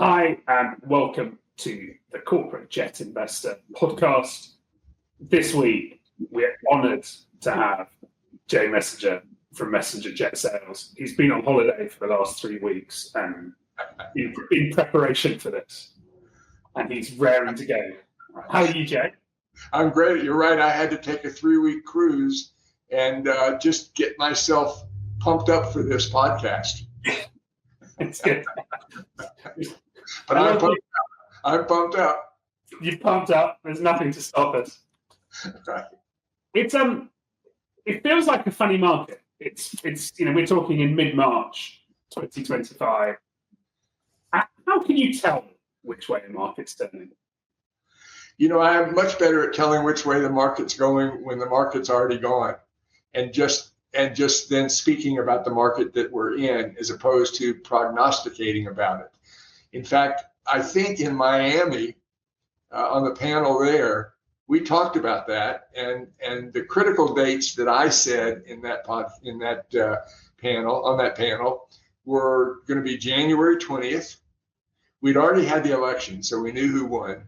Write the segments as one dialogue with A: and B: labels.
A: Hi, and welcome to the Corporate Jet Investor podcast. This week, we're honoured to have Jay Mesinger from Mesinger Jet Sales. He's been on holiday for the last 3 weeks and in preparation for this, and he's raring to go. How are you, Jay?
B: I'm great. You're right. I had to take a 3-week cruise and just get myself pumped up for this podcast.
A: It's good.
B: But I'm pumped up.
A: You're pumped up. There's nothing to stop us.
B: Right.
A: It feels like a funny market. It's we're talking in mid-March 2025. How can you tell which way the market's turning?
B: I am much better at telling which way the market's going when the market's already gone, and just then speaking about the market that we're in as opposed to prognosticating about it. In fact, I think in Miami, on the panel there, we talked about that, and the critical dates that I said on that panel were going to be January 20th. We'd already had the election, so we knew who won.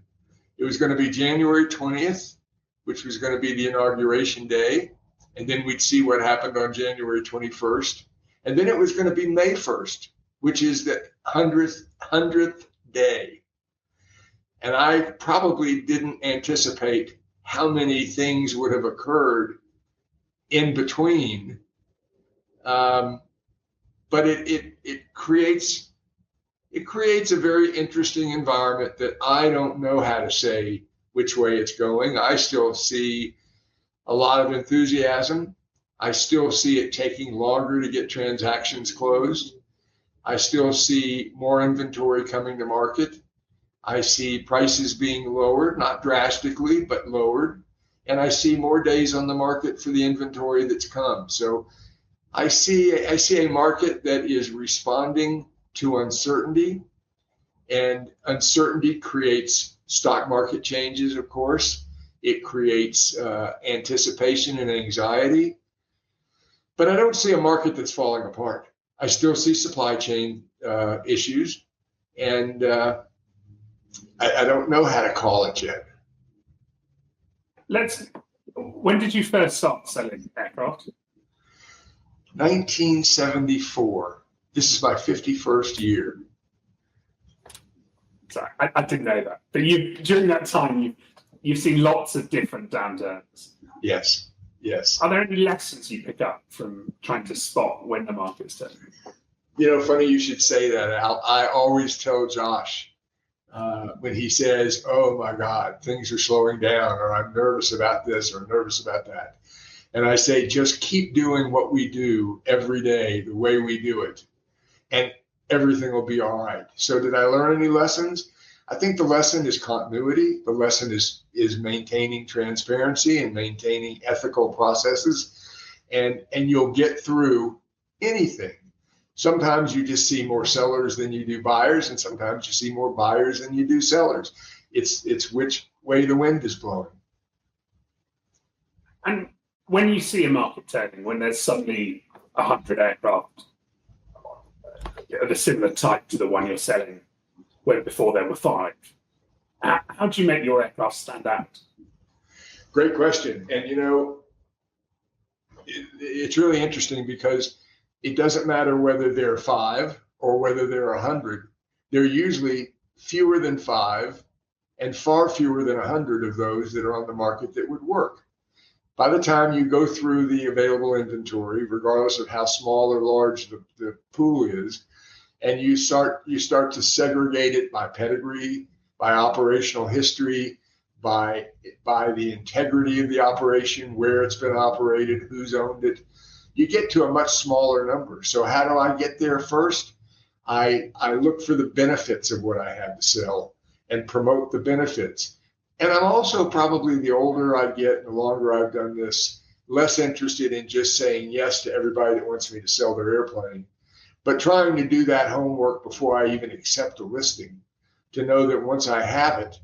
B: It was going to be January 20th, which was going to be the inauguration day, and then we'd see what happened on January 21st, and then it was going to be May 1st, which is the 100th day. And I probably didn't anticipate how many things would have occurred in between. But it creates a very interesting environment that I don't know how to say which way it's going. I still see a lot of enthusiasm. I still see it taking longer to get transactions closed. I still see more inventory coming to market. I see prices being lowered, not drastically, but lowered. And I see more days on the market for the inventory that's come. So I see a market that is responding to uncertainty, and uncertainty creates stock market changes, of course. It creates anticipation and anxiety. But I don't see a market that's falling apart. I still see supply chain issues, and I don't know how to call it yet.
A: When did you first start selling aircraft?
B: 1974. This is my 51st year.
A: Sorry, I didn't know that. But during that time, you've seen lots of different downturns.
B: Yes.
A: Are there any lessons you pick up from trying to spot when the market's turning?
B: Funny you should say that, Al. I always tell Josh when he says, "Oh my God, things are slowing down," or "I'm nervous about this," or "nervous about that," and I say, just keep doing what we do every day the way we do it, and everything will be all right. So did I learn any lessons? I think the lesson is continuity. The lesson is maintaining transparency and maintaining ethical processes, and you'll get through anything. Sometimes you just see more sellers than you do buyers, and sometimes you see more buyers than you do sellers. It's which way the wind is blowing.
A: And when you see a market turning, when there's suddenly 100 aircraft of a similar type to the one you're selling, where before there were 5, how do you make your aircraft stand out?
B: Great question. And it's really interesting because it doesn't matter whether there are 5 or whether there are 100. There are usually fewer than 5 and far fewer than 100 of those that are on the market that would work. By the time you go through the available inventory, regardless of how small or large the pool is, and you start to segregate it by pedigree, by operational history, by the integrity of the operation, where it's been operated, who's owned it, you get to a much smaller number. So how do I get there first? I look for the benefits of what I have to sell and promote the benefits. And I'm also, probably the older I get, the longer I've done this, less interested in just saying yes to everybody that wants me to sell their airplane, but trying to do that homework before I even accept a listing, to know that once I have it,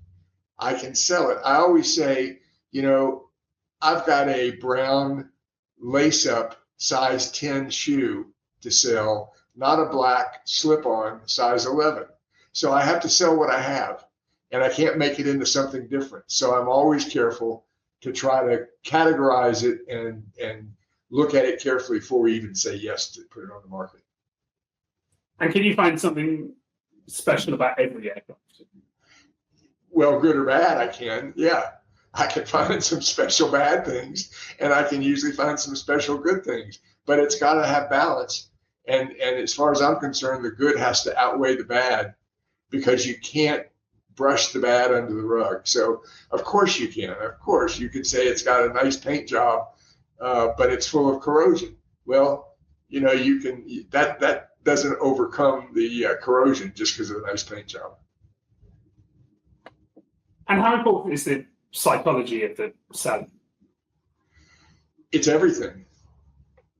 B: I can sell it. I always say, I've got a brown lace-up size 10 shoe to sell, not a black slip-on size 11. So I have to sell what I have, and I can't make it into something different. So I'm always careful to try to categorize it and look at it carefully before we even say yes to put it on the market.
A: And can you find something special about every aircraft?
B: Well, good or bad, I can. Yeah, I can find some special bad things, and I can usually find some special good things. But it's got to have balance. And as far as I'm concerned, the good has to outweigh the bad, because you can't brush the bad under the rug. So of course you can. Of course you could say it's got a nice paint job, but it's full of corrosion. Well, you can that doesn't overcome the corrosion just because of a nice paint job.
A: And how important is the psychology of the seller?
B: It's everything.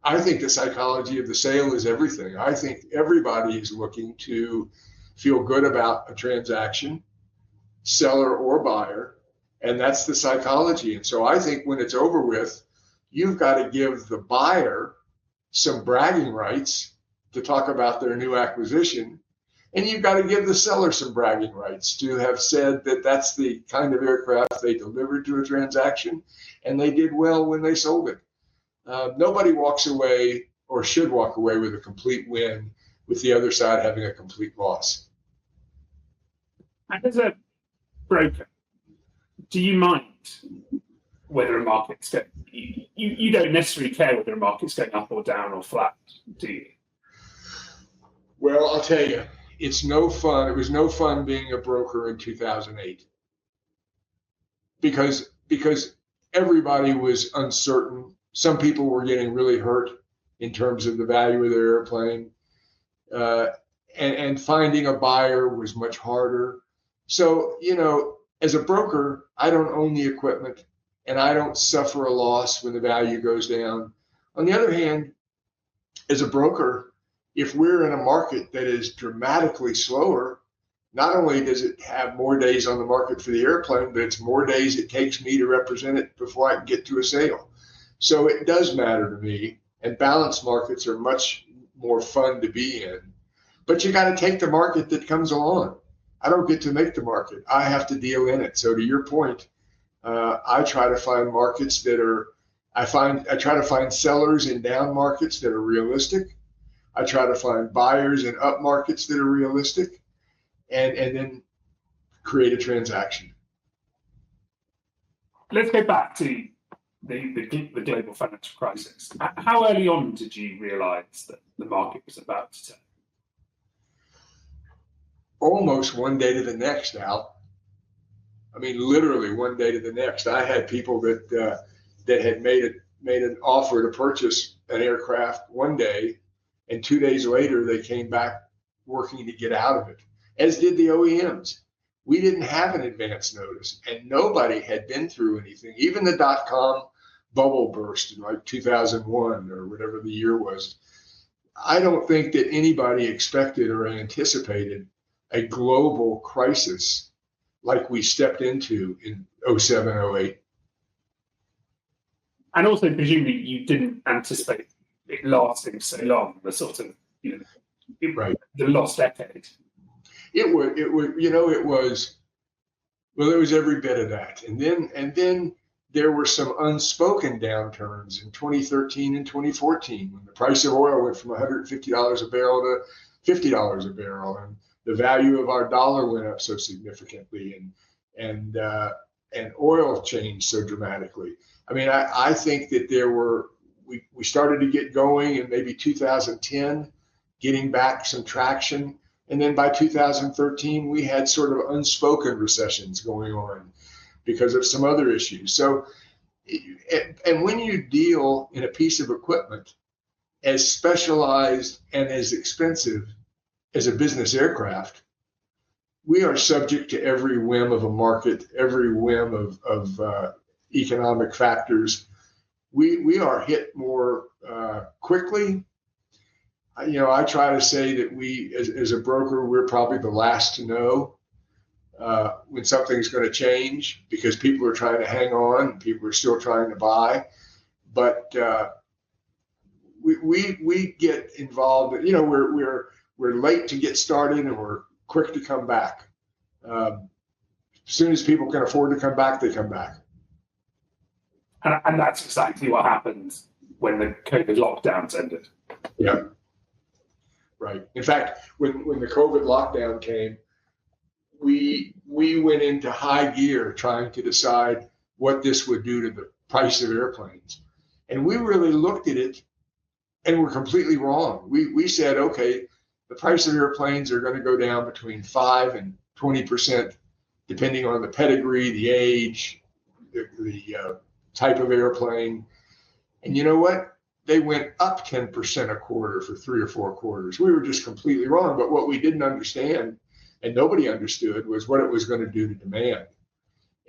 B: I think the psychology of the sale is everything. I think everybody is looking to feel good about a transaction, seller or buyer, and that's the psychology. And so I think when it's over with, you've got to give the buyer some bragging rights to talk about their new acquisition, and you've got to give the seller some bragging rights to have said that that's the kind of aircraft they delivered to a transaction, and they did well when they sold it. Nobody walks away or should walk away with a complete win with the other side having a complete loss.
A: And as a broker, do you mind whether a market's going? You don't necessarily care whether a market's going up or down or flat, do you?
B: Well, I'll tell you, it's no fun. It was no fun being a broker in 2008 because everybody was uncertain. Some people were getting really hurt in terms of the value of their airplane, and finding a buyer was much harder. So, as a broker, I don't own the equipment, and I don't suffer a loss when the value goes down. On the other hand, as a broker, if we're in a market that is dramatically slower, not only does it have more days on the market for the airplane, but it's more days it takes me to represent it before I can get to a sale. So it does matter to me, and balanced markets are much more fun to be in. But you got to take the market that comes along. I don't get to make the market. I have to deal in it. So to your point, I try to find markets that are, I try to find sellers in down markets that are realistic. I try to find buyers in up markets that are realistic, and then create a transaction.
A: Let's go back to the global financial crisis. How early on did you realize that the market was about to turn?
B: Almost one day to the next, Al. I mean, literally one day to the next. I had people that had made an offer to purchase an aircraft one day, and 2 days later they came back working to get out of it, as did the OEMs. We didn't have an advance notice, and nobody had been through anything. Even the .com bubble burst in like 2001 or whatever the year was. I don't think that anybody expected or anticipated a global crisis like we stepped into in 07, 08.
A: And also, presumably, you didn't anticipate it lasting so long, the sort of,
B: right,
A: the lost decade.
B: It was every bit of that. And then there were some unspoken downturns in 2013 and 2014 when the price of oil went from $150 a barrel to $50 a barrel, and the value of our dollar went up so significantly, and oil changed so dramatically. I mean, I think that we started to get going in maybe 2010, getting back some traction. And then by 2013, we had sort of unspoken recessions going on because of some other issues. So, and when you deal in a piece of equipment as specialized and as expensive as a business aircraft, we are subject to every whim of a market, every whim of economic factors. We are hit more quickly. I try to say that we, as a broker, we're probably the last to know when something's going to change, because people are trying to hang on, people are still trying to buy. But we get involved. We're late to get started, and we're quick to come back. As soon as people can afford to come back, they come back.
A: And that's exactly what happened when the COVID lockdowns ended.
B: Yeah. Right. In fact, when the COVID lockdown came, we went into high gear trying to decide what this would do to the price of airplanes. And we really looked at it and we're completely wrong. We said, okay, the price of airplanes are going to go down between 5 and 20%, depending on the pedigree, the age, the type of airplane. And you know what? They went up 10% a quarter for 3 or 4 quarters. We were just completely wrong. But what we didn't understand, and nobody understood, was what it was going to do to demand,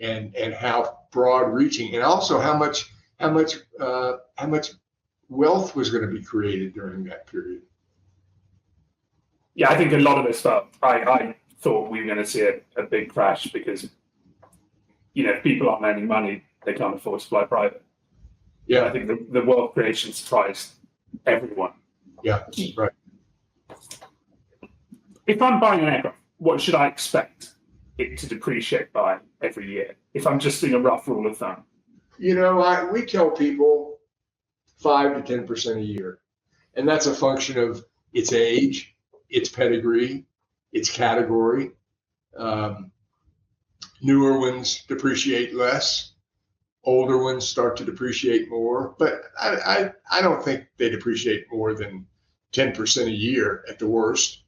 B: and how broad reaching, and also how much wealth was going to be created during that period.
A: Yeah, I think a lot of us felt, I thought we were going to see a big crash because, if people aren't earning money, they can't afford to fly private.
B: Yeah,
A: I think the wealth creation surprised everyone.
B: Yeah, right.
A: If I'm buying an aircraft, what should I expect it to depreciate by every year? If I'm just doing a rough rule of thumb.
B: We tell people 5 to 10% a year, and that's a function of its age, its pedigree, its category. Newer ones depreciate less. Older ones start to depreciate more, but I don't think they depreciate more than 10% a year at the worst.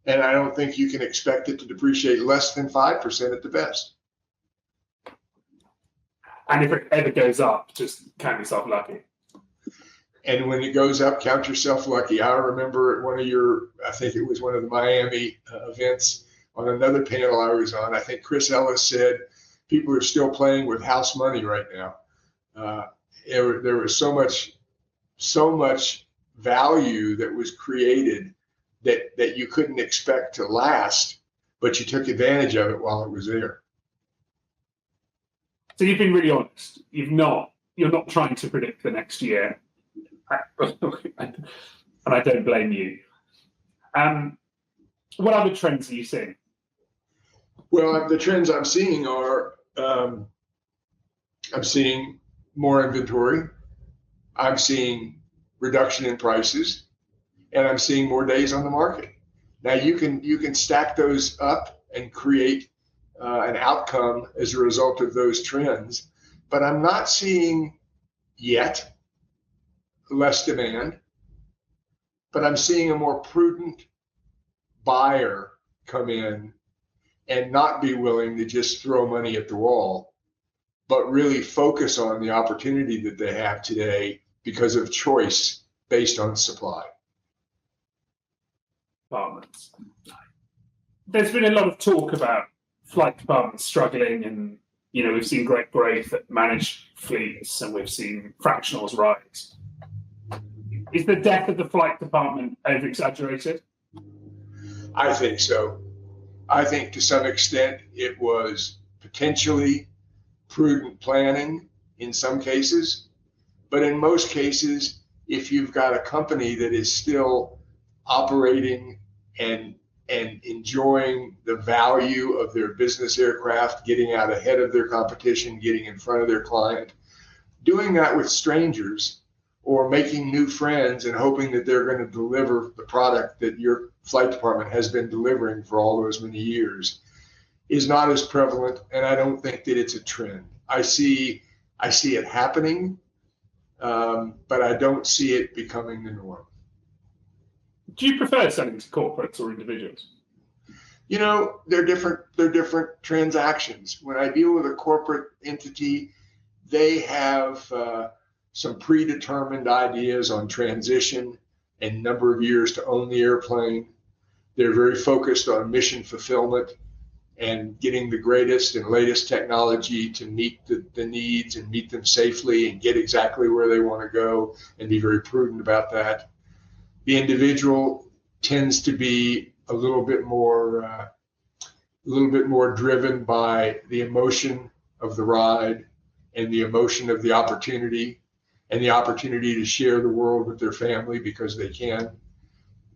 B: And I don't think you can expect it to depreciate less than 5% at the best.
A: And if it ever goes up, just count yourself lucky.
B: And when it goes up, count yourself lucky. I remember at I think it was one of the Miami events, on another panel I was on, I think Chris Ellis said, people are still playing with house money right now. There was so much value that was created that you couldn't expect to last, but you took advantage of it while it was there.
A: So you've been really honest. You're not trying to predict the next year, and I don't blame you. What other trends are you seeing?
B: Well, the trends I'm seeing are, I'm seeing more inventory, I'm seeing reduction in prices, and I'm seeing more days on the market. Now you can stack those up and create an outcome as a result of those trends, but I'm not seeing yet less demand, but I'm seeing a more prudent buyer come in and not be willing to just throw money at the wall, but really focus on the opportunity that they have today because of choice based on supply.
A: Departments. There's been a lot of talk about flight departments struggling, and we've seen great growth at managed fleets, and we've seen fractionals rise. Is the death of the flight department over-exaggerated?
B: I think so. I think to some extent it was potentially prudent planning in some cases, but in most cases, if you've got a company that is still operating and enjoying the value of their business aircraft, getting out ahead of their competition, getting in front of their client, doing that with strangers or making new friends and hoping that they're going to deliver the product that your flight department has been delivering for all those many years is not as prevalent, and I don't think that it's a trend. I see it happening, but I don't see it becoming the norm.
A: Do you prefer selling to corporates or individuals?
B: They're different transactions. When I deal with a corporate entity, they have some predetermined ideas on transition and number of years to own the airplane. They're very focused on mission fulfillment and getting the greatest and latest technology to meet the needs and meet them safely and get exactly where they want to go and be very prudent about that. The individual tends to be a little bit more driven by the emotion of the ride and the emotion of the opportunity and the opportunity to share the world with their family because they can.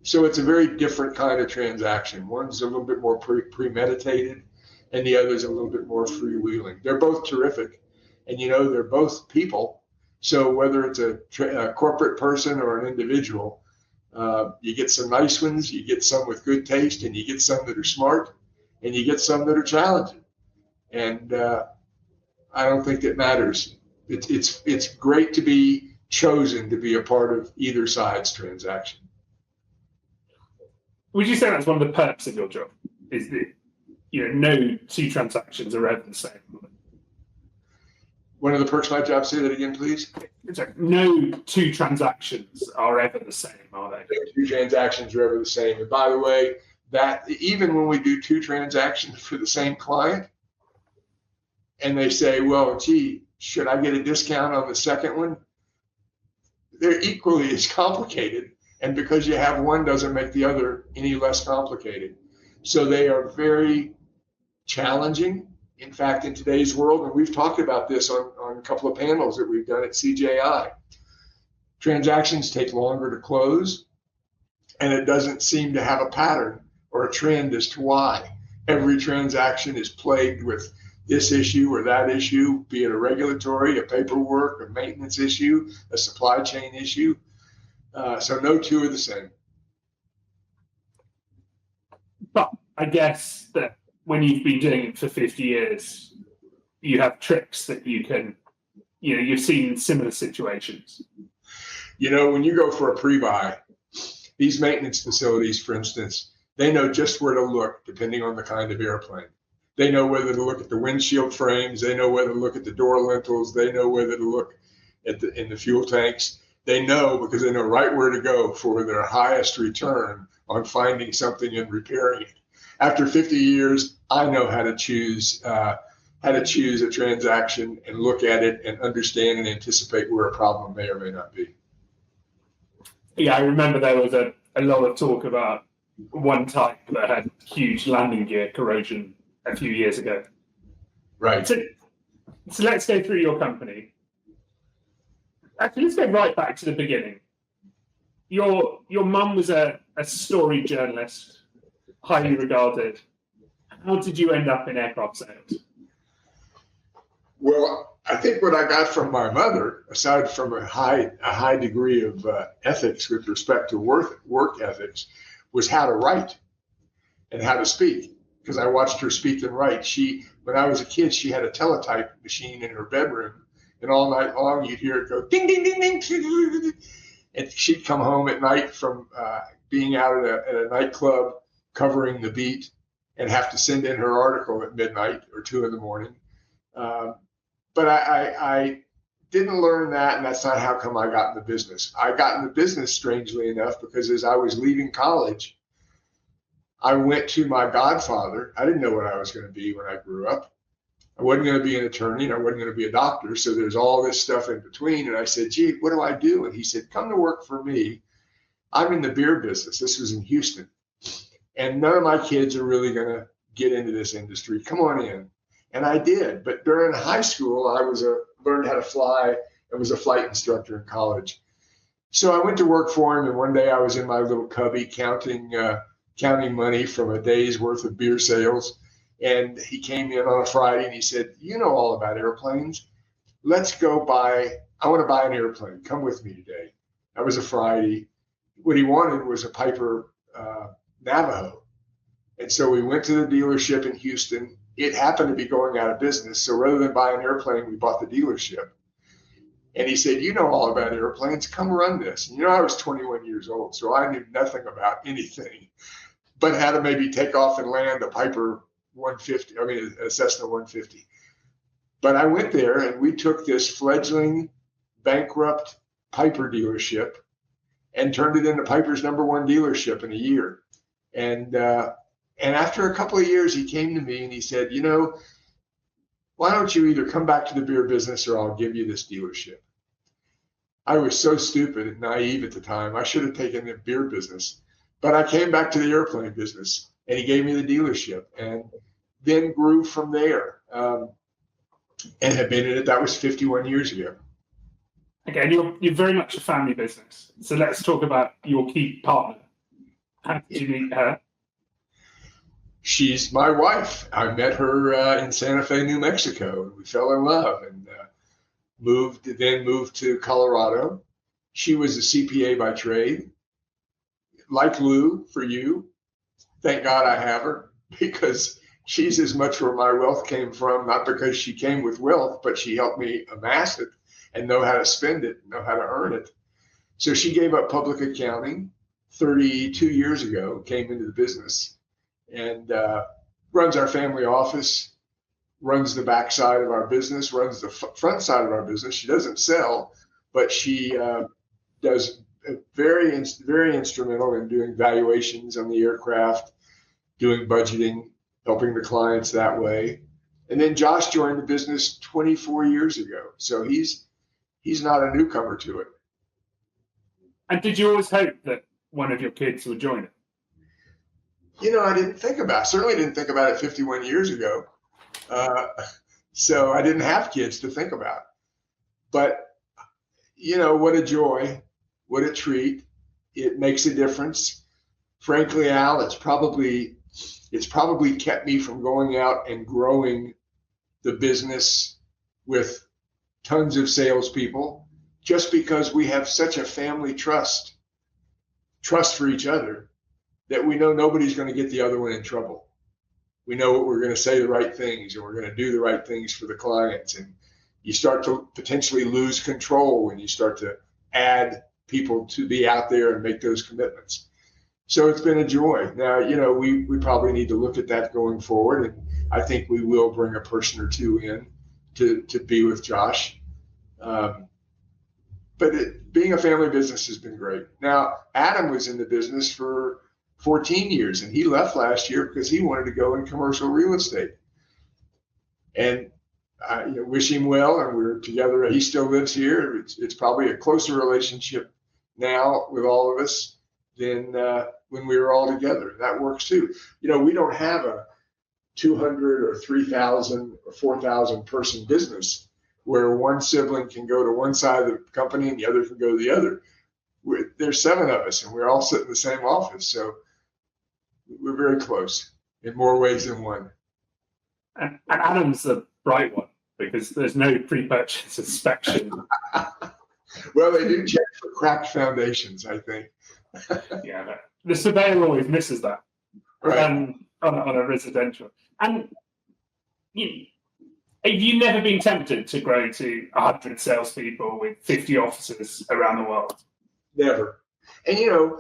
B: So it's a very different kind of transaction. One's a little bit more premeditated, and the other's a little bit more freewheeling. They're both terrific, and they're both people. So whether it's a corporate person or an individual, you get some nice ones, you get some with good taste, and you get some that are smart, and you get some that are challenging. And I don't think it matters. It's great to be chosen to be a part of either side's transaction.
A: Would you say that's one of the perks of your job? Is that no two transactions are ever the same?
B: One of the perks of my job. Say that again, please.
A: No two transactions are ever the same, are they?
B: No two transactions are ever the same. And by the way, that even when we do two transactions for the same client, and they say, well, gee, should I get a discount on the second one? They're equally as complicated. And because you have one doesn't make the other any less complicated. So they are very challenging. In fact, in today's world, and we've talked about this on a couple of panels that we've done at CJI, transactions take longer to close, and it doesn't seem to have a pattern or a trend as to why. Every transaction is plagued with this issue or that issue, be it a regulatory, a paperwork, a maintenance issue, a supply chain issue. So no two are the same.
A: But I guess that when you've been doing it for 50 years, you have tricks that you can, you've seen similar situations.
B: When you go for a pre-buy, these maintenance facilities, for instance, they know just where to look depending on the kind of airplane. They know whether to look at the windshield frames. They know whether to look at the door lintels. They know whether to look in the fuel tanks. They know because they know right where to go for their highest return on finding something and repairing it. After 50 years, I know how to choose a transaction and look at it and understand and anticipate where a problem may or may not be.
A: Yeah, I remember there was a lot of talk about one type that had huge landing gear corrosion a few years ago.
B: Right.
A: So let's go through your company. Actually, let's go right back to the beginning. Your mum was a story journalist, highly regarded. How did you end up in aircraft sales?
B: Well, I think what I got from my mother, aside from a high degree of ethics with respect to work ethics, was how to write and how to speak. Because I watched her speak and write. When I was a kid, she had a teletype machine in her bedroom, and all night long you'd hear it go ding ding ding ding. And she'd come home at night from being out at a nightclub covering the beat and have to send in her article at midnight or 2 a.m. But I didn't learn that, and that's not how come I got in the business. I got in the business, strangely enough, because as I was leaving college, I went to my godfather. I didn't know what I was going to be when I grew up. I wasn't going to be an attorney, and I wasn't going to be a doctor, so there's all this stuff in between. And I said, gee, what do I do? And he said, come to work for me. I'm in the beer business. This was in Houston. And none of my kids are really going to get into this industry. Come on in. And I did. But during high school, I learned how to fly and was a flight instructor in college. So I went to work for him, and one day I was in my little cubby counting money from a day's worth of beer sales. And he came in on a Friday and he said, you know all about airplanes. Let's go I want to buy an airplane. Come with me today. That was a Friday. What he wanted was a Piper Navajo. And so we went to the dealership in Houston. It happened to be going out of business. So rather than buy an airplane, we bought the dealership. And he said, you know all about airplanes. Come run this. And I was 21 years old, so I knew nothing about anything, but how to maybe take off and land a Piper 150, a Cessna 150. But I went there and we took this fledgling, bankrupt Piper dealership and turned it into Piper's #1 dealership in a year. And after a couple of years, he came to me and he said, why don't you either come back to the beer business or I'll give you this dealership. I was so stupid and naive at the time. I should have taken the beer business, but I came back to the airplane business and he gave me the dealership and then grew from there and have been in it. That was 51 years ago.
A: Okay, and you're very much a family business. So let's talk about your key partner. How did you meet her?
B: She's my wife. I met her in Santa Fe, New Mexico. We fell in love and moved to Colorado. She was a CPA by trade. Like Lou, for you, thank God I have her, because she's as much where my wealth came from, not because she came with wealth, but she helped me amass it and know how to spend it, know how to earn it. So she gave up public accounting 32 years ago, came into the business, and runs our family office, runs the back side of our business, runs the front side of our business. She doesn't sell, but she does very instrumental in doing valuations on the aircraft, doing budgeting, helping the clients that way. And then Josh joined the business 24 years ago, so he's not a newcomer to it.
A: And did you always hope that one of your kids would join it?
B: I didn't think about it. Certainly didn't think about it 51 years ago. So I didn't have kids to think about. But, what a joy, what a treat. It makes a difference. Frankly, Al, it's probably kept me from going out and growing the business with tons of salespeople, just because we have such a family trust for each other, that we know nobody's going to get the other one in trouble. We know we're going to say the right things and we're going to do the right things for the clients. And you start to potentially lose control when you start to add people to be out there and make those commitments. So it's been a joy. Now, we probably need to look at that going forward. And I think we will bring a person or two in to be with Josh. But being a family business has been great. Now, Adam was in the business for 14 years, and he left last year because he wanted to go in commercial real estate. And I wish him well, and we're together. He still lives here. It's probably a closer relationship now with all of us than when we were all together. That works too. We don't have a 200 or 3,000 or 4,000 person business where one sibling can go to one side of the company and the other can go to the other. There's 7 of us, and we're all sitting in the same office. So we're very close in more ways than one.
A: And Adam's the bright one, because there's no pre-purchase inspection.
B: Well, they do check for cracked foundations, I think.
A: Yeah, the surveyor always misses that,
B: right.
A: On a residential. And have you never been tempted to grow to 100 salespeople with 50 offices around the world?
B: Never. And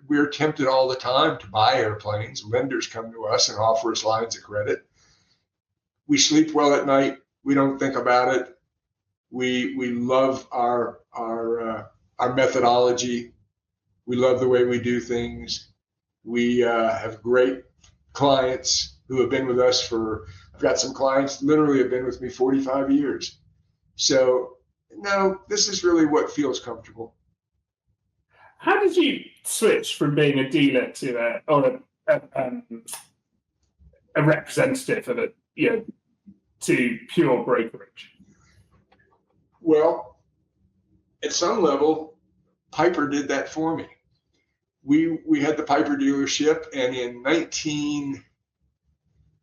B: we're tempted all the time to buy airplanes. Lenders come to us and offer us lines of credit. We sleep well at night. We don't think about it. We love our methodology. We love the way we do things. We have great clients who have been with us I've got some clients literally have been with me 45 years. So no, this is really what feels comfortable.
A: How did you switch from being a dealer to a representative of to pure brokerage?
B: Well, at some level, Piper did that for me. We had the Piper dealership, and in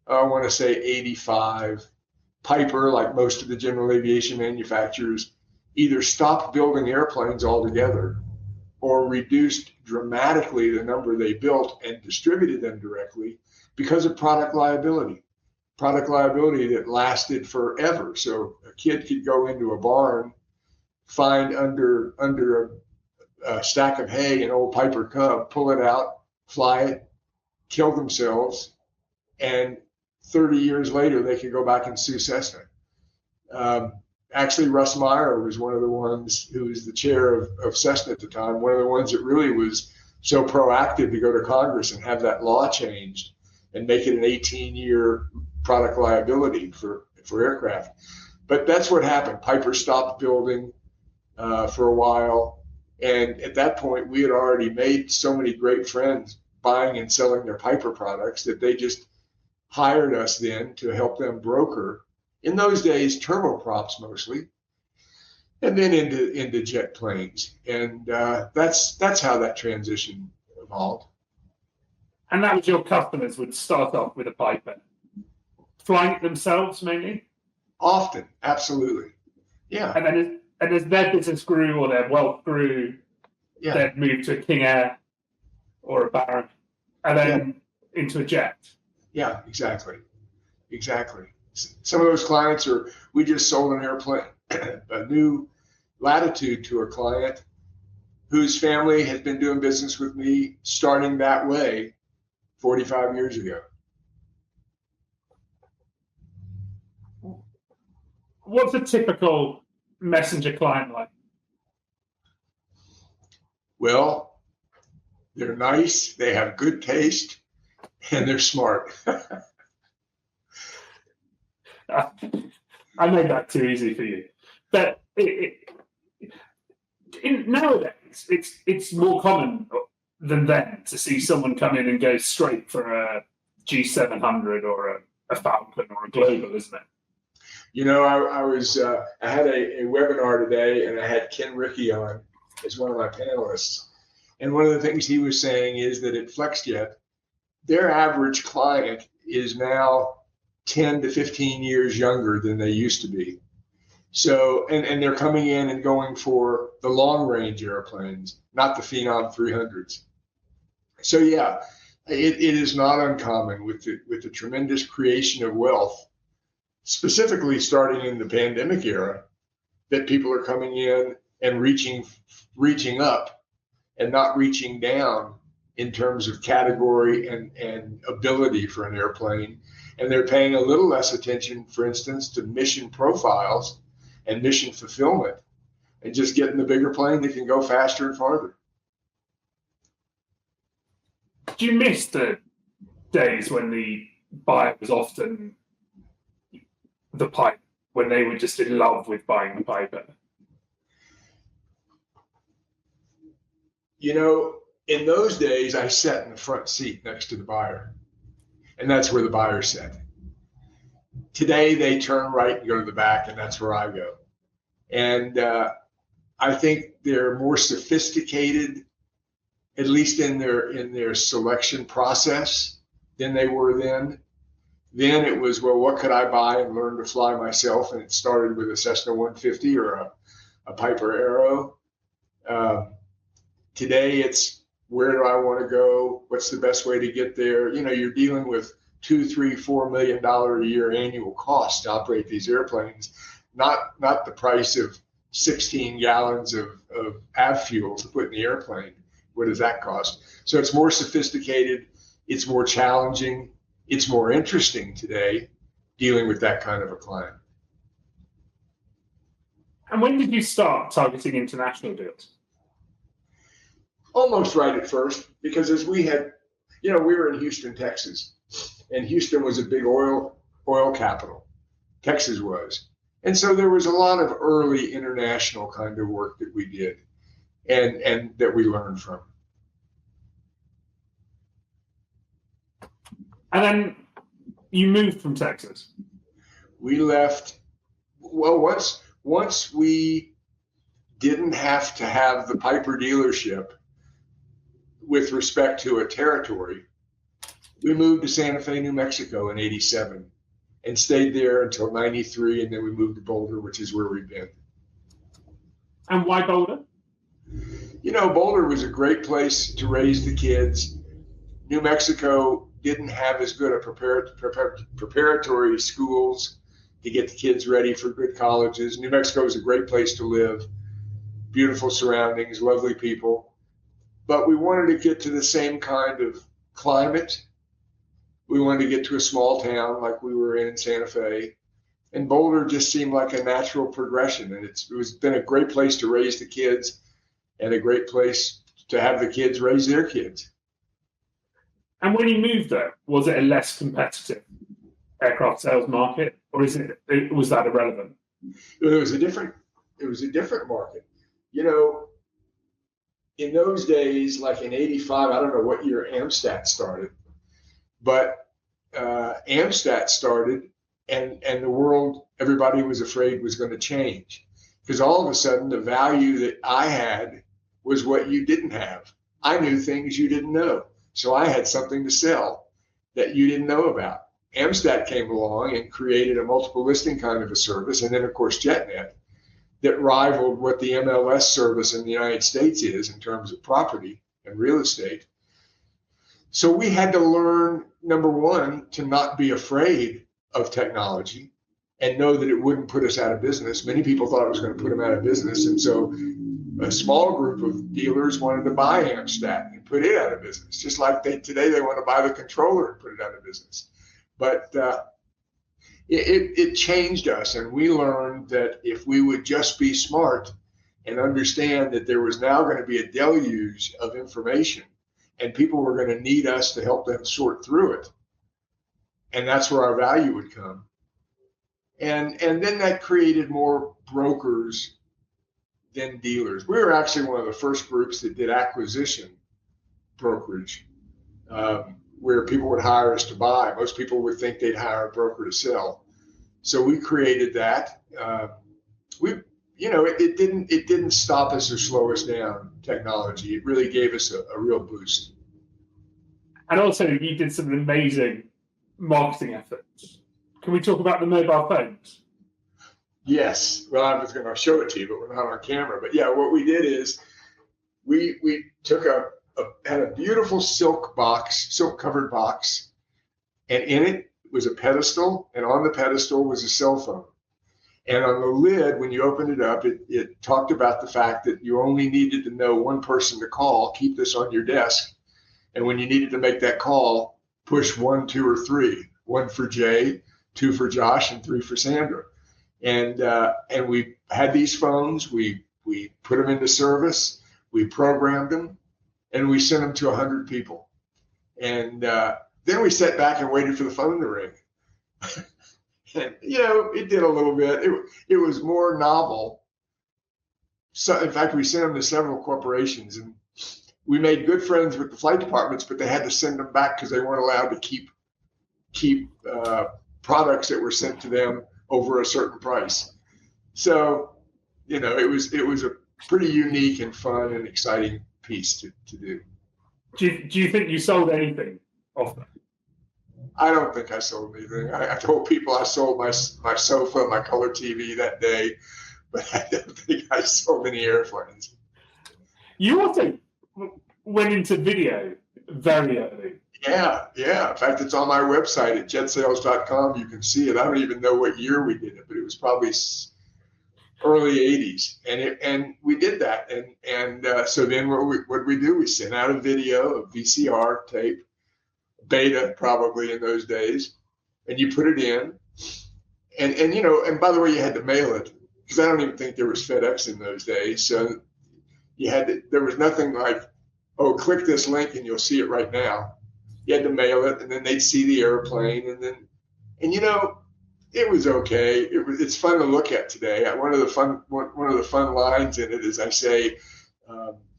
B: 85, Piper, like most of the general aviation manufacturers, either stopped building airplanes altogether or reduced dramatically the number they built and distributed them directly because of product liability that lasted forever. So a kid could go into a barn, find under a stack of hay an old Piper Cub, pull it out, fly it, kill themselves, and 30 years later they could go back and sue Cessna. Actually, Russ Meyer was one of the ones who was the chair of Cessna at the time, one of the ones that really was so proactive to go to Congress and have that law changed and make it an 18-year product liability for aircraft. But that's what happened. Piper stopped building for a while. And at that point, we had already made so many great friends buying and selling their Piper products that they just hired us then to help them broker. In those days, turboprops mostly, and then into jet planes. And that's how that transition evolved.
A: And that was your customers would start off with a Piper, flying it themselves mainly?
B: Often, absolutely. Yeah.
A: And as their business grew or their wealth grew,
B: Yeah.
A: they'd move to a King Air or a Baron, and then into a jet.
B: Yeah, exactly. Some of those clients we just sold an airplane, a new Latitude to a client whose family had been doing business with me starting that way 45 years ago.
A: What's a typical Messenger client like?
B: Well, they're nice, they have good taste, and they're smart.
A: I made that too easy for you. But nowadays, it's more common than then to see someone come in and go straight for a G700 or a Falcon or a Global, isn't it?
B: You know, I had a webinar today, and I had Ken Rickey on as one of my panelists. And one of the things he was saying is that at FlexJet, their average client is now 10 to 15 years younger than they used to be. So, and they're coming in and going for the long range airplanes, not the Phenom 300s. So yeah, it is not uncommon with the tremendous creation of wealth, specifically starting in the pandemic era, that people are coming in and reaching up and not reaching down in terms of category and ability for an airplane. And they're paying a little less attention, for instance, to mission profiles and mission fulfillment, and just getting the bigger plane that can go faster and farther.
A: Do you miss the days when the buyer was often the Piper, when they were just in love with buying the Piper?
B: You know, in those days, I sat in the front seat next to the buyer, and that's where the buyer sat. Today, they turn right and go to the back, and that's where I go. And I think they're more sophisticated, at least in their selection process, than they were then. Then it was, well, what could I buy and learn to fly myself? And it started with a Cessna 150 or a Piper Arrow. Today, it's where do I want to go? What's the best way to get there? You know, you're dealing with $2, $3, $4 million a year annual cost to operate these airplanes, not the price of 16 gallons of av fuel to put in the airplane. What does that cost? So it's more sophisticated, it's more challenging, it's more interesting today dealing with that kind of a client.
A: And when did you start targeting international deals?
B: Almost right at first, because as we had, you know, we were in Houston, Texas, and Houston was a big oil capital. Texas was. And so there was a lot of early international kind of work that we did and that we learned from.
A: And then you moved from Texas.
B: We left, well, once we didn't have to have the Piper dealership with respect to a territory, we moved to Santa Fe, New Mexico in '87 and stayed there until '93, and then we moved to Boulder, which is where we've been.
A: And why Boulder?
B: You know, Boulder was a great place to raise the kids. New Mexico didn't have as good a preparatory schools to get the kids ready for good colleges. New Mexico is a great place to live, beautiful surroundings, lovely people. But we wanted to get to the same kind of climate. We wanted to get to a small town like we were in Santa Fe. And Boulder just seemed like a natural progression. And it's been a great place to raise the kids and a great place to have the kids raise their kids.
A: And when you moved there, was it a less competitive aircraft sales market, or was that irrelevant?
B: It was a different market. You know, in those days, like in '85, I don't know what year AMSTAT started, but AMSTAT started, and the world, everybody was afraid was going to change, because all of a sudden the value that I had was what you didn't have. I knew things you didn't know. So I had something to sell that you didn't know about. Amstat came along and created a multiple listing kind of a service. And then, of course, JetNet that rivaled what the MLS service in the United States is in terms of property and real estate. So we had to learn, number one, to not be afraid of technology and know that it wouldn't put us out of business. Many people thought it was going to put them out of business. And so a small group of dealers wanted to buy Amstat and put it out of business, just like today they want to buy the controller and put it out of business. But it changed us, and we learned that if we would just be smart and understand that there was now going to be a deluge of information and people were going to need us to help them sort through it, and that's where our value would come. And then that created more brokers than dealers. We were actually one of the first groups that did acquisition brokerage, where people would hire us to buy. Most people would think they'd hire a broker to sell. So we created that. It didn't stop us or slow us down, technology. It really gave us a real boost.
A: And also, you did some amazing marketing efforts. Can we talk about the mobile phones?
B: Yes. Well, I was going to show it to you, but we're not on camera. But yeah, what we did is we took had a beautiful silk covered box, and in it was a pedestal, and on the pedestal was a cell phone. And on the lid, when you opened it up, it talked about the fact that you only needed to know one person to call, keep this on your desk. And when you needed to make that call, push 1, 2, or 3, 1 for Jay, 2 for Josh, and 3 for Sandra. And we had these phones, we put them into service, we programmed them, and we sent them to 100 people. And then we sat back and waited for the phone to ring. And, it did a little bit. It was more novel. So, in fact, we sent them to several corporations, and we made good friends with the flight departments, but they had to send them back because they weren't allowed to keep products that were sent to them over a certain price. So, it was a pretty unique and fun and exciting piece to do.
A: Do you think you sold anything off that?
B: I don't think I sold anything. I told people I sold my sofa, my color TV that day, but I don't think I sold any airplanes.
A: You also went into video very early.
B: Yeah. In fact, it's on my website at jetsales.com. You can see it. I don't even know what year we did it, but it was probably early 80s. And we did that. And so then what did we do? We sent out a video, a VCR tape, beta probably in those days, and you put it in. And by the way, you had to mail it, because I don't even think there was FedEx in those days. So there was nothing like, oh, click this link and you'll see it right now. You had to mail it, and then they'd see the airplane, and it was okay. It's fun to look at today. One of the fun lines in it is I say,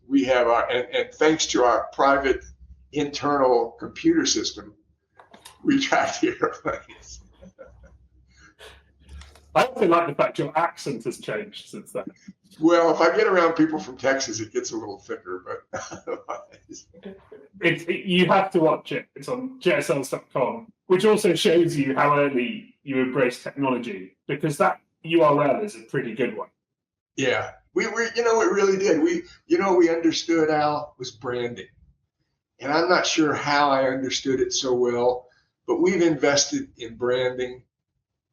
B: we have and thanks to our private internal computer system, we track the airplanes.
A: I also like the fact your accent has changed since then.
B: Well, if I get around people from Texas, it gets a little thicker, but otherwise.
A: You have to watch it. It's on jetsales.com, which also shows you how early you embrace technology, because that URL is a pretty good one.
B: Yeah, we it really did. We understood, Al, was branding. And I'm not sure how I understood it so well, but we've invested in branding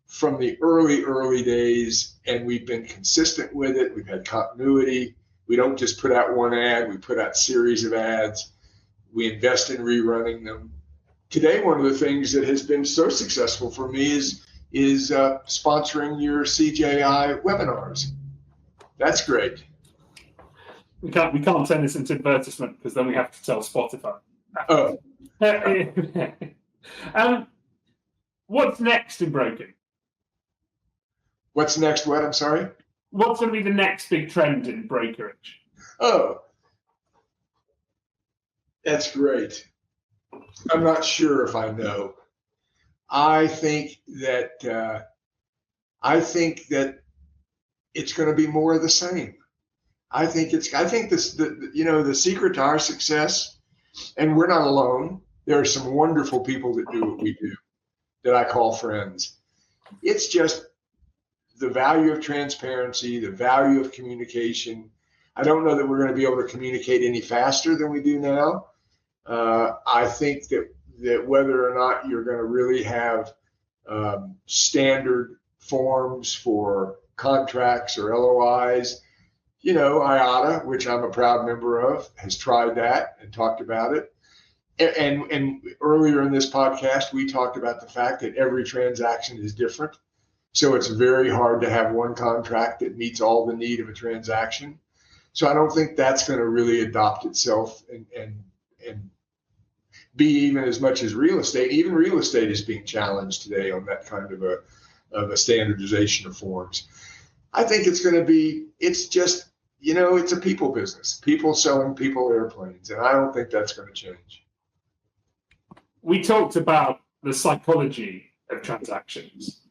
B: from the early days, and we've been consistent with it. We've had continuity. We don't just put out one ad, we put out series of ads. We invest in rerunning them. Today, one of the things that has been so successful for me is sponsoring your CJI webinars. That's great.
A: We can't turn this into advertisement, because then we have to tell Spotify.
B: Oh.
A: What's next in broking?
B: What's next? What? I'm sorry?
A: What's going to be the next big trend in brokerage?
B: Oh, that's great. I'm not sure if I know. I think that it's going to be more of the same. I think the secret to our success, and we're not alone. There are some wonderful people that do what we do that I call friends. It's just the value of transparency, the value of communication. I don't know that we're going to be able to communicate any faster than we do now. I think that whether or not you're going to really have standard forms for contracts or LOIs, IATA, which I'm a proud member of, has tried that and talked about it. And earlier in this podcast, we talked about the fact that every transaction is different. So it's very hard to have one contract that meets all the need of a transaction. So I don't think that's going to really adopt itself and be even as much as real estate. Even real estate is being challenged today on that kind of a standardization of forms. I think it's going to be, it's just, it's a people business, people selling people airplanes. And I don't think that's going to change.
A: We talked about the psychology of transactions.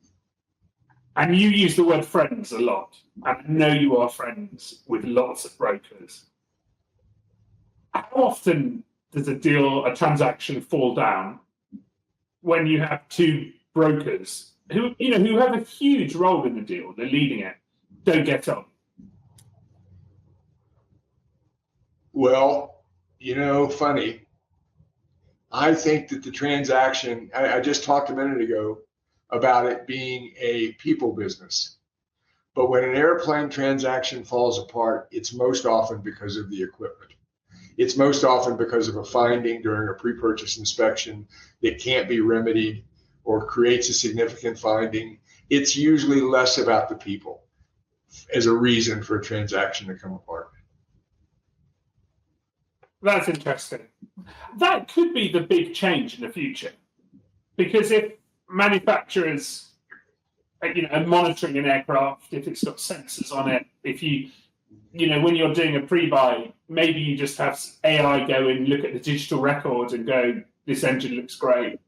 A: And you use the word friends a lot. And I know you are friends with lots of brokers. How often does a transaction fall down when you have two brokers who have a huge role in the deal, they're leading it, don't get on?
B: Well, funny. I think that the transaction, I just talked a minute ago about it being a people business. But when an airplane transaction falls apart, it's most often because of the equipment. It's most often because of a finding during a pre-purchase inspection that can't be remedied or creates a significant finding. It's usually less about the people as a reason for a transaction to come apart.
A: That's interesting. That could be the big change in the future. Because if manufacturers are monitoring an aircraft, if it's got sensors on it, if when you're doing a pre-buy, maybe you just have AI go and look at the digital records and go, this engine looks great.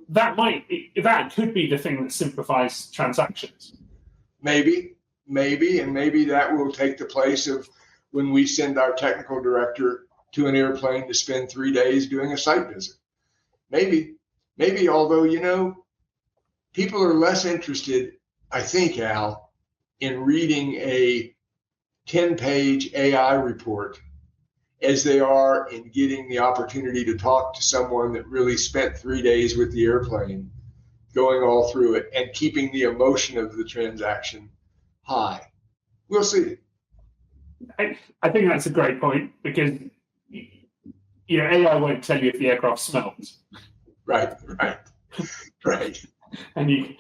A: That could be the thing that simplifies transactions.
B: Maybe that will take the place of when we send our technical director to an airplane to spend 3 days doing a site visit. Maybe, although, people are less interested, I think, Al, in reading a 10-page AI report as they are in getting the opportunity to talk to someone that really spent 3 days with the airplane, going all through it and keeping the emotion of the transaction high. We'll see.
A: I think that's a great point because AI won't tell you if the aircraft smells.
B: Right.
A: And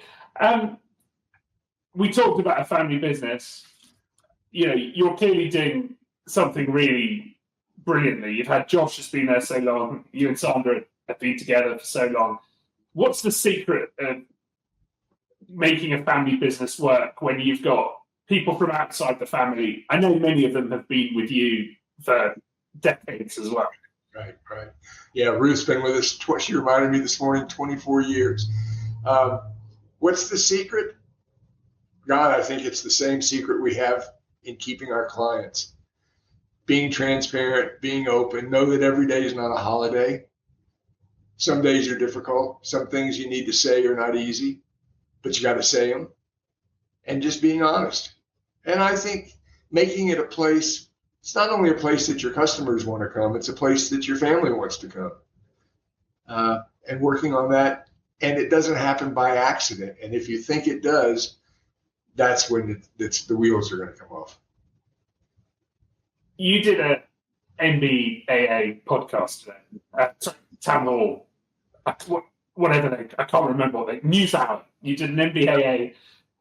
A: we talked about a family business. You're clearly doing something really brilliantly. You've had Josh has been there so long. You and Sandra have been together for so long. What's the secret of making a family business work when you've got people from outside the family? I know many of them have been with you for decades as well.
B: Right. Yeah, Ruth's been with us. She reminded me this morning, 24 years. What's the secret? God, I think it's the same secret we have in keeping our clients. Being transparent, being open, know that every day is not a holiday. Some days are difficult. Some things you need to say are not easy, but you got to say them. And just being honest. And I think making it a place, it's not only a place that your customers want to come, it's a place that your family wants to come. And working on that. And it doesn't happen by accident. And if you think it does, that's when the wheels are going to come off.
A: You did an NBAA podcast today. Town Hall, whatever I can't remember what News Hour. You did an NBAA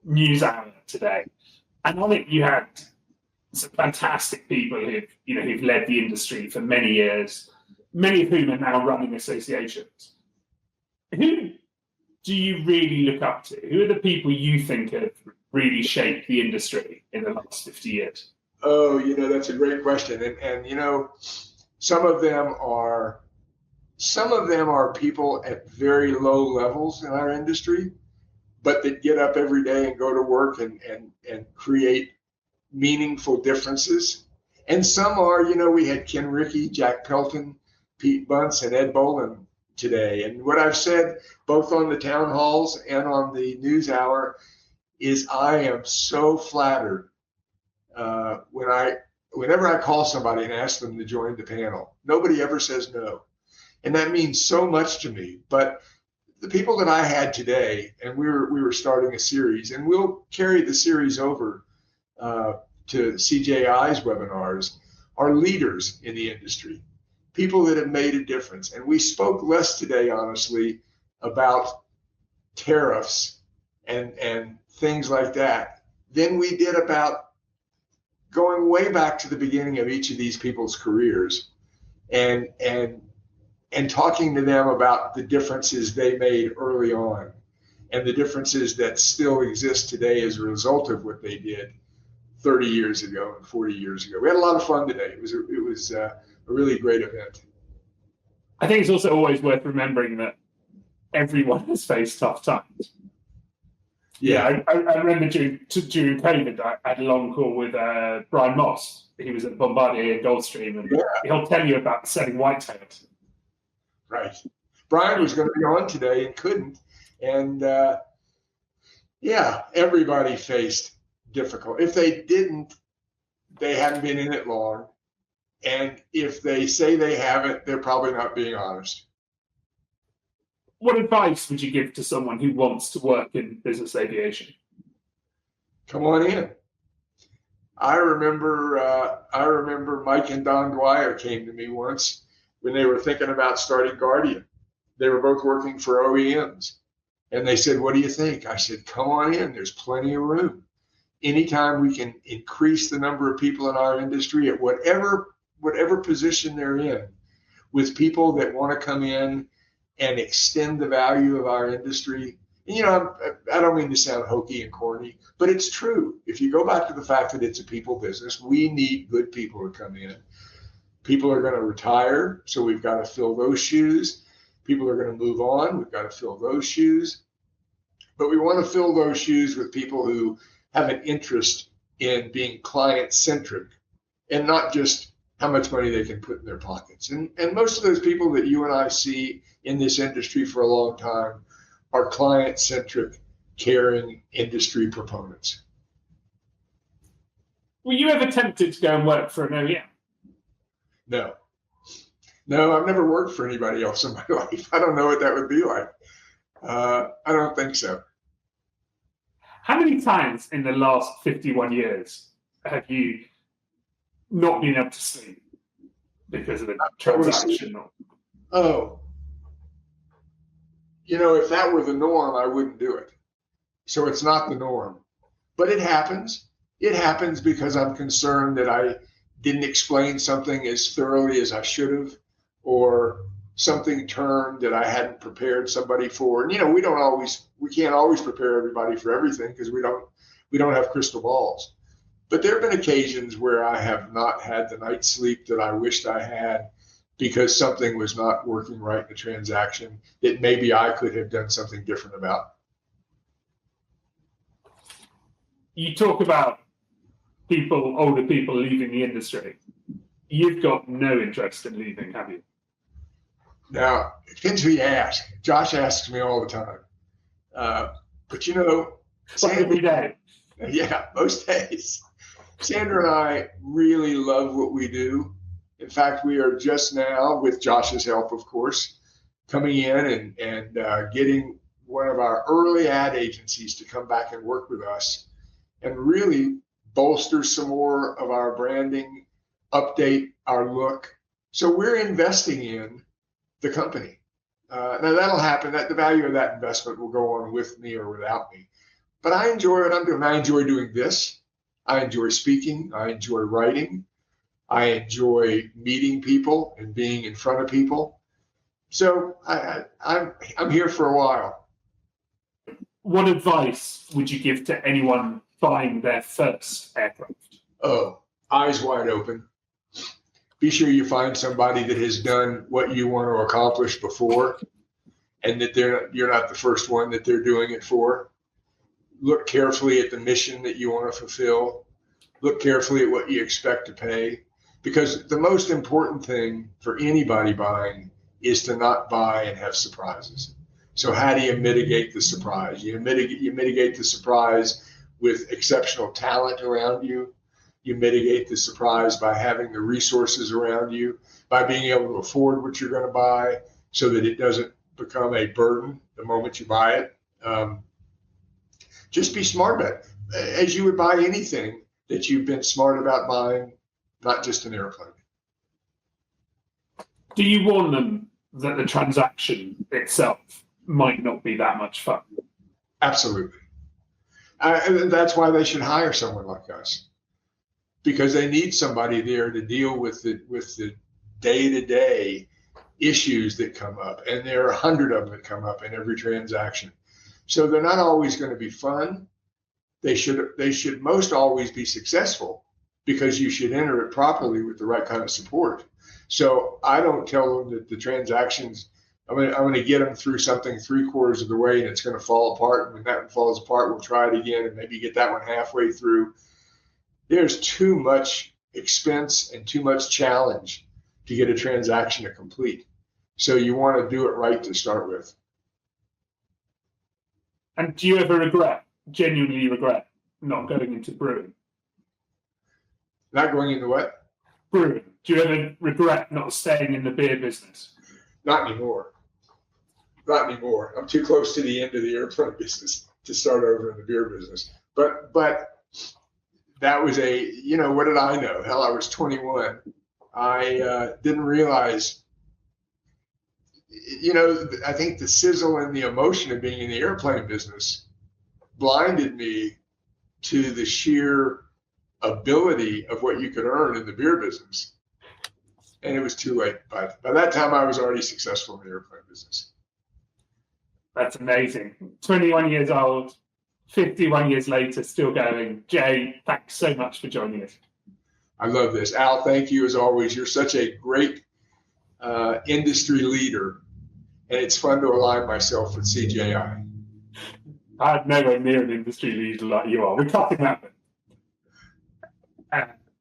A: News Hour today. And on it you had some fantastic people who've led the industry for many years, many of whom are now running associations. Who do you really look up to? Who are the people you think have really shaped the industry in the last 50 years?
B: Oh, that's a great question. And some of them are people at very low levels in our industry, but that get up every day and go to work and create meaningful differences. And some are, we had Ken Rickey, Jack Pelton, Pete Bunce, and Ed Bolin today. And what I've said, both on the town halls and on the news hour, is I am so flattered whenever I call somebody and ask them to join the panel. Nobody ever says no. And that means so much to me. But the people that I had today, and we were starting a series, and we'll carry the series over to CJI's webinars, are leaders in the industry, people that have made a difference. And we spoke less today, honestly, about tariffs and things like that than we did about going way back to the beginning of each of these people's careers and talking to them about the differences they made early on and the differences that still exist today as a result of what they did 30 years ago and 40 years ago. We had a lot of fun today. It was a really great event.
A: I think it's also always worth remembering that everyone has faced tough times. Yeah, I remember during COVID, I had a long call with Brian Moss. He was at Bombardier and Gulfstream, and he'll tell you about selling whitetails.
B: Right. Brian was going to be on today and couldn't. And everybody faced difficult. If they didn't, they haven't been in it long. And if they say they haven't, they're probably not being honest.
A: What advice would you give to someone who wants to work in business aviation?
B: Come on in. I remember Mike and Don Dwyer came to me once when they were thinking about starting Guardian. They were both working for OEMs. And they said, "What do you think?" I said, "Come on in. There's plenty of room. Anytime we can increase the number of people in our industry at whatever position they're in, with people that want to come in and extend the value of our industry." And, I don't mean to sound hokey and corny, but it's true. If you go back to the fact that it's a people business, we need good people to come in. People are going to retire, so we've got to fill those shoes. People are going to move on. We've got to fill those shoes. But we want to fill those shoes with people who have an interest in being client-centric and not just how much money they can put in their pockets. And most of those people that you and I see in this industry for a long time are client-centric, caring industry proponents.
A: Were you ever tempted to go and work for an OEM?
B: No, I've never worked for anybody else in my life. I don't know what that would be like. I don't think so.
A: How many times in the last 51 years have you not been able to sleep because of a transaction?
B: If that were the norm, I wouldn't do it. So it's not the norm. But it happens. It happens because I'm concerned that I didn't explain something as thoroughly as I should have, or something turned that I hadn't prepared somebody for. And we can't always prepare everybody for everything because we don't have crystal balls. But there have been occasions where I have not had the night's sleep that I wished I had because something was not working right in the transaction that maybe I could have done something different about.
A: You talk about older people leaving the industry. You've got no interest in leaving, have you?
B: Now, it depends who you ask. Josh asks me all the time. But
A: every day.
B: Yeah, most days. Sandra and I really love what we do. In fact, we are just now, with Josh's help, of course, coming in and getting one of our early ad agencies to come back and work with us and really bolster some more of our branding, update our look. So we're investing in the company. Now that'll happen. The value of that investment will go on with me or without me. But I enjoy what I'm doing. I enjoy doing this. I enjoy speaking. I enjoy writing. I enjoy meeting people and being in front of people. So I'm here for a while.
A: What advice would you give to anyone buying their first aircraft?
B: Oh, eyes wide open. Be sure you find somebody that has done what you want to accomplish before, and that you're not the first one that they're doing it for. Look carefully at the mission that you want to fulfill. Look carefully at what you expect to pay, because the most important thing for anybody buying is to not buy and have surprises. So how do you mitigate the surprise? You mitigate the surprise with exceptional talent around you. You mitigate the surprise by having the resources around you, by being able to afford what you're going to buy so that it doesn't become a burden the moment you buy it. Just be smart about it, as you would buy anything that you've been smart about buying, not just an airplane.
A: Do you warn them that the transaction itself might not be that much fun?
B: Absolutely. And that's why they should hire someone like us, because they need somebody there to deal with the day-to-day issues that come up. And there are 100 of them that come up in every transaction. So they're not always going to be fun. They should most always be successful, because you should enter it properly with the right kind of support. So I don't tell them that the transactions, I'm going to get them through something 3/4 of the way and it's going to fall apart. And when that one falls apart, we'll try it again and maybe get that one halfway through. There's too much expense and too much challenge to get a transaction to complete. So you want to do it right to start with.
A: And do you ever genuinely regret not going into brewing?
B: Not going into what?
A: Brewing. Do you ever regret not staying in the beer business?
B: Not anymore. Not anymore. I'm too close to the end of the airplane business to start over in the beer business. But that was what did I know? Hell, I was 21. I didn't realize, I think the sizzle and the emotion of being in the airplane business blinded me to the sheer ability of what you could earn in the beer business. And it was too late. By that time, I was already successful in the airplane business.
A: That's amazing. 21 years old, 51 years later, still going. Jay, thanks so much for joining us.
B: I love this. Al, thank you as always. You're such a great industry leader, and it's fun to align myself with CJI.
A: I'm nowhere near an industry leader like you are. We're cutting that bit.